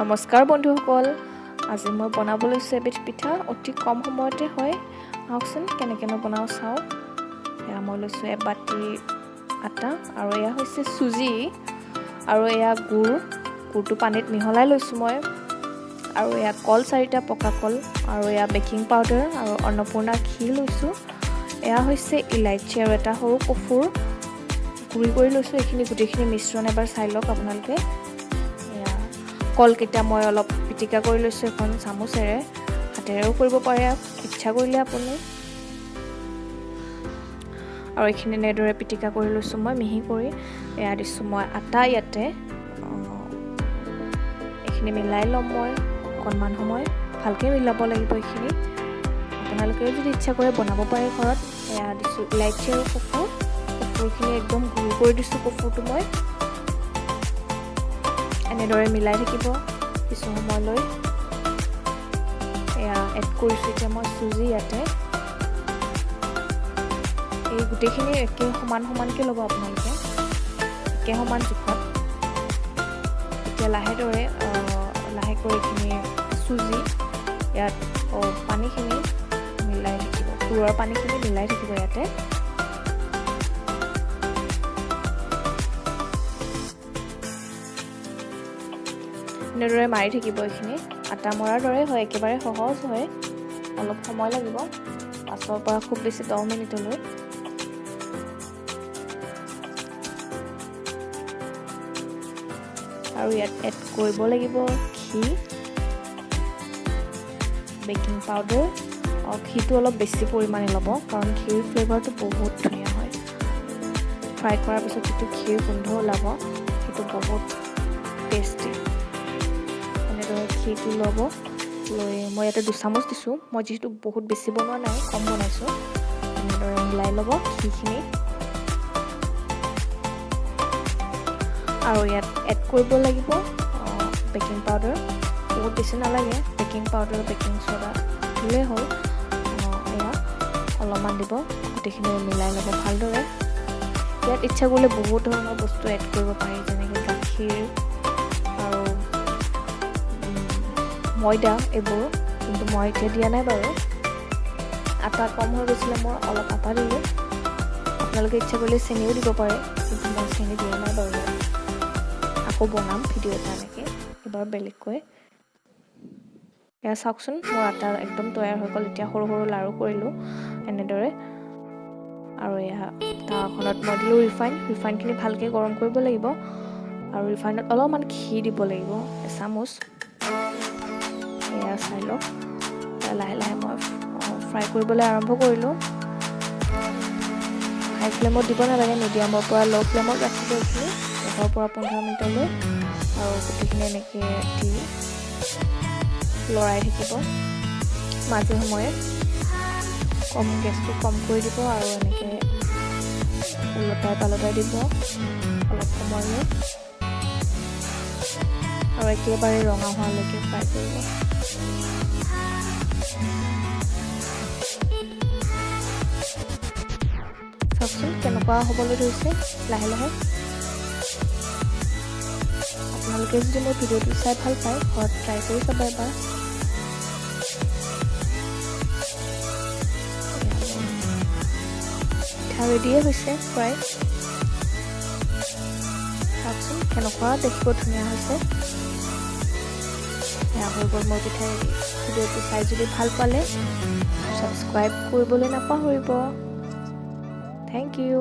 নমস্কাৰ বন্ধুসকল, আজি মই বনাব লৈছোঁ এবিধ পিঠা অতি কম সময়তে হয়। আহকচোন কেনেকৈ বনাওঁ চাওঁ। এয়া মই লৈছোঁ এবাটি আটা আৰু এয়া হৈছে চুজি আৰু এয়া গুড়টো পানীত মিহলাই লৈছোঁ মই। আৰু এয়া কল 4টা পকা কল আৰু এয়া বেকিং পাউডাৰ আৰু অন্নপূৰ্ণা ঘি লৈছোঁ। এয়া হৈছে ইলাইচি আৰু এটা সৰু কফুৰ গুড়ি কৰি লৈছোঁ। এইখিনি গোটেইখিনি মিশ্ৰণ এবাৰ চাই লওক আপোনালোকে। কলকেইটা মই অলপ পিটিকা কৰি লৈছোঁ এখন চামুচেৰে, হাতেৰেও কৰিব পাৰে ইচ্ছা কৰিলে আপুনি। আৰু এইখিনি এনেদৰে পিটিকা কৰি লৈছোঁ মই মিহি কৰি। এয়া দিছোঁ মই আটা ইয়াতে। এইখিনি মিলাই ল'ম মই অকণমান সময়, ভালকৈ মিলাব লাগিব এইখিনি। আপোনালোকে যদি ইচ্ছা কৰে বনাব পাৰে ঘৰত। এয়া দিছোঁ ইলাইচি আৰু কফুৰখিনি একদম গুড়ি কৰি দিছোঁ কফুৰটো মই। এনেদৰে মিলাই থাকিব কিছু সময়লৈ। এয়া এড কৰিছোঁ এতিয়া মই চুজি ইয়াতে। এই গোটেইখিনি একে সমানকৈ ল'ব আপোনালোকে, একে সমান জোখত। এতিয়া লাহেকৈ এইখিনি চুজি ইয়াত পানীখিনি মিলাই থাকিব, গুড়ৰ পানীখিনি মিলাই থাকিব ইয়াতে। এনেদৰে মাৰি থাকিব। এইখিনি আটা মৰাৰ দৰে হয়, একেবাৰে সহজ হয়, অলপ সময় লাগিব, 5ৰ পৰা খুব বেছি 10 মিনিটলৈ। আৰু ইয়াত এড কৰিব লাগিব ঘি, বেকিং পাউডাৰ। ঘিটো অলপ বেছি পৰিমাণে ল'ব, কাৰণ ঘিৰ ফ্লেভাৰটো বহুত ধুনীয়া হয়। ফ্ৰাই কৰাৰ পিছত যিটো ঘিৰ গোন্ধ ওলাব সেইটো বহুত টেষ্টি। ঘিটো ল'ব, লৈ মই ইয়াতে 2 চামুচ দিছোঁ। মই যিহেতু বহুত বেছি বনোৱা নাই, কম বনাইছোঁ। এনেদৰে মিলাই ল'ব ঘিখিনি। আৰু ইয়াত এড কৰিব লাগিব বেকিং পাউডাৰ। বহুত বেছি নালাগে, বেকিং পাউডাৰ বেকিং চ'ডা দিলেই হ'ল। এয়া অলপমান দিব, গোটেইখিনি মিলাই ল'ব ভালদৰে। ইয়াত ইচ্ছা কৰিলে বহুত ধৰণৰ বস্তু এড কৰিব পাৰি, যেনেকৈ গাখীৰ আৰু ময়দা এইবোৰ, কিন্তু মই এতিয়া দিয়া নাই বাৰু। আটা কম হৈ গৈছিলে, মই অলপ আটা দিলোঁ। আপোনালোকে ইচ্ছা কৰিলে চেনিও দিব পাৰে, কিন্তু মই চেনি দিয়া নাই বাৰু। আকৌ বনাম ভিডিঅ' এটা এনেকৈ এবাৰ বেলেগকৈ। এয়া চাওকচোন, মোৰ আটা একদম তৈয়াৰ হৈ গ'ল। এতিয়া সৰু সৰু লাড়ু কৰিলোঁ এনেদৰে। আৰু এয়া তাৱাখনত মই দিলোঁ ৰিফাইনখিনি ভালকৈ গৰম কৰিব লাগিব। আৰু ৰিফাইনত অলপমান ঘি দিব লাগিব, এচামুচ। এয়া চাই লওক, লাহে লাহে মই ফ্ৰাই কৰিবলৈ আৰম্ভ কৰিলোঁ। হাই ফ্লেমত দিব নালাগে, মিডিয়ামৰ পৰা ল' ফ্লেমত ৰাখিব এইখিনি 10ৰ পৰা 15 মিনিটলৈ। আৰু গোটেইখিনি এনেকৈ দি লৰাই থাকিব মাজে সময়ে। গেছটো কম কৰি দিব আৰু এনেকৈ উলটাই পালটাই দিব অলপ সময়লৈ। আৰু একেবাৰে ৰঙা হোৱালৈকে ফ্ৰাই কৰিব। চাওকচোন কেনেকুৱা হ'বলৈ ধৰিছে লাহে লাহে। আপোনালোকে যদি মোৰ ভিডিঅ'টো চাই ভাল পায়, ঘৰত ট্ৰাই কৰি চাব এবাৰ। পিঠা ৰেডিয়ে হৈছে প্ৰায়। চাওকচোন কেনেকুৱা দেখিব ধুনীয়া হৈছে। এয়া হৈ গ'ল মোৰ পিঠা ৰেডি। ভিডিঅ'টো চাই যদি ভাল পালে ছাবস্ক্ৰাইব কৰিবলৈ নাপাহৰিব। Thank U.